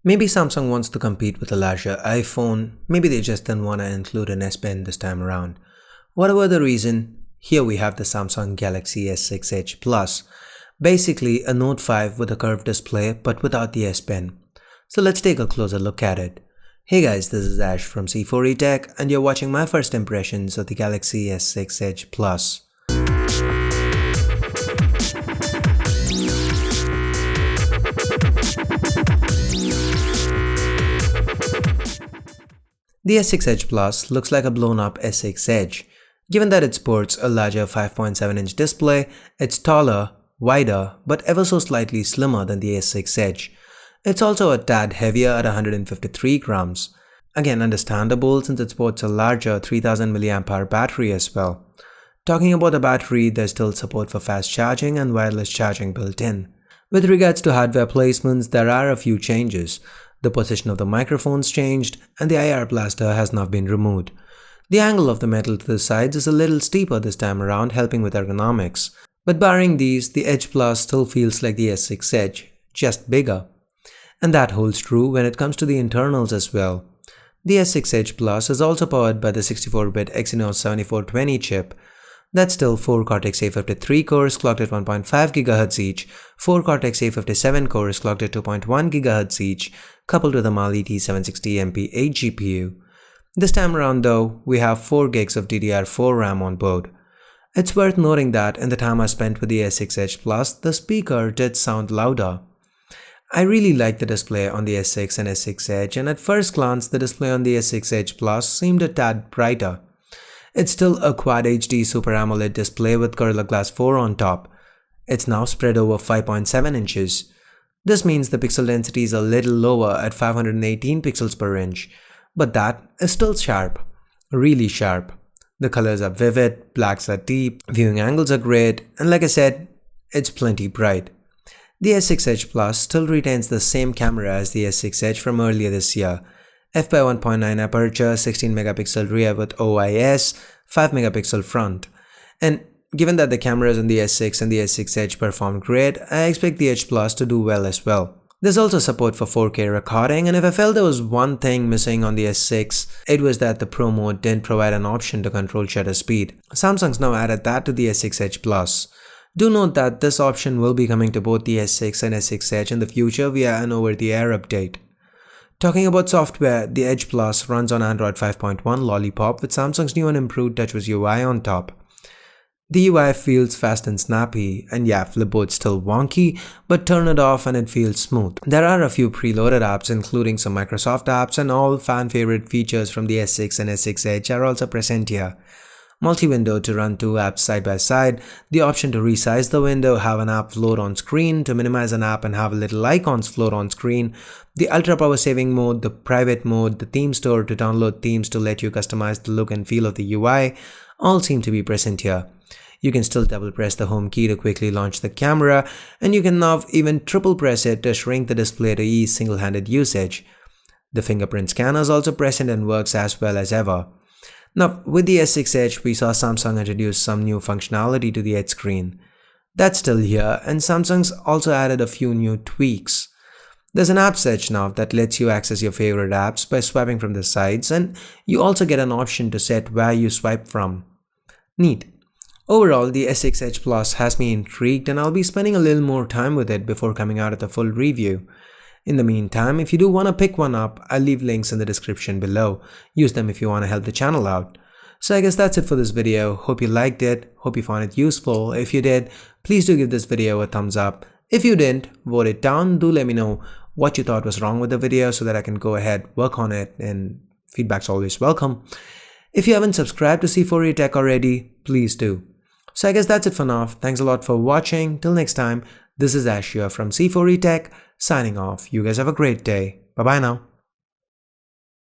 Maybe Samsung wants to compete with a larger iPhone, maybe they just didn't want to include an S Pen this time around. Whatever the reason, here we have the Samsung Galaxy S6 Edge Plus. Basically a Note 5 with a curved display but without the S Pen. So let's take a closer look at it. Hey guys, this is Ash from C4E Tech and you're watching my first impressions of the Galaxy S6 Edge Plus. The S6 Edge Plus looks like a blown-up S6 Edge. Given that it sports a larger 5.7-inch display, it's taller, wider, but ever so slightly slimmer than the S6 Edge. It's also a tad heavier at 153 grams. Again, understandable since it sports a larger 3000 mAh battery as well. Talking about the battery, there's still support for fast charging and wireless charging built in. With regards to hardware placements, there are a few changes. The position of the microphone's changed, and the IR blaster has now been removed. The angle of the metal to the sides is a little steeper this time around, helping with ergonomics. But barring these, the Edge Plus still feels like the S6 Edge, just bigger. And that holds true when it comes to the internals as well. The S6 Edge Plus is also powered by the 64-bit Exynos 7420 chip. That's still 4 Cortex A53 cores clocked at 1.5 GHz each, 4 Cortex A57 cores clocked at 2.1 GHz each, coupled with a Mali T760 MP8 GPU. This time around though, we have 4 gigs of DDR4 RAM on board. It's worth noting that in the time I spent with the S6 Edge Plus, the speaker did sound louder. I really like the display on the S6 and S6 Edge, and at first glance the display on the S6 Edge Plus seemed a tad brighter. It's still a Quad HD Super Amoled display with Gorilla Glass 4 on top. It's now spread over 5.7 inches. This means the pixel density is a little lower at 518 pixels per inch, but that is still sharp, really sharp. The colors are vivid, blacks are deep, viewing angles are great, and like I said, it's plenty bright. The S6 Edge Plus still retains the same camera as the S6 Edge from earlier this year. f/1.9 aperture, 16 megapixel rear with OIS, 5 megapixel front. And given that the cameras on the S6 and the S6 Edge performed great, I expect the Edge Plus to do well as well. There's also support for 4K recording, and if I felt there was one thing missing on the S6, it was that the Pro mode didn't provide an option to control shutter speed. Samsung's now added that to the S6 Edge Plus. Do note that this option will be coming to both the S6 and S6 Edge in the future via an over-the-air update. Talking about software, the Edge Plus runs on Android 5.1 Lollipop with Samsung's new and improved TouchWiz UI on top. The UI feels fast and snappy, and yeah, Flipboard's still wonky, but turn it off and it feels smooth. There are a few preloaded apps including some Microsoft apps, and all fan favorite features from the S6 and S6 Edge are also present here. Multi-window to run 2 apps side by side, the option to resize the window, have an app float on screen, to minimize an app and have little icons float on screen, the ultra power saving mode, the private mode, the theme store to download themes to let you customize the look and feel of the UI, all seem to be present here. You can still double press the home key to quickly launch the camera, and you can now even triple press it to shrink the display to ease single-handed usage. The fingerprint scanner is also present and works as well as ever. Now, with the S6 Edge, we saw Samsung introduce some new functionality to the Edge screen. That's still here, and Samsung's also added a few new tweaks. There's an Apps Edge now that lets you access your favorite apps by swiping from the sides, and you also get an option to set where you swipe from. Neat. Overall, the S6 Edge Plus has me intrigued, and I'll be spending a little more time with it before coming out with a full review. In the meantime, if you do want to pick one up, I'll leave links in the description below. Use them if you want to help the channel out. So I guess that's it for this video. Hope you liked it. Hope you found it useful. If you did, please do give this video a thumbs up. If you didn't, vote it down. Do let me know what you thought was wrong with the video so that I can go ahead, work on it, and feedback's always welcome. If you haven't subscribed to C4E Tech already, please do. So I guess that's it for now. Thanks a lot for watching. Till next time, this is Ash here from C4E Tech, signing off. You guys have a great day. Bye bye now.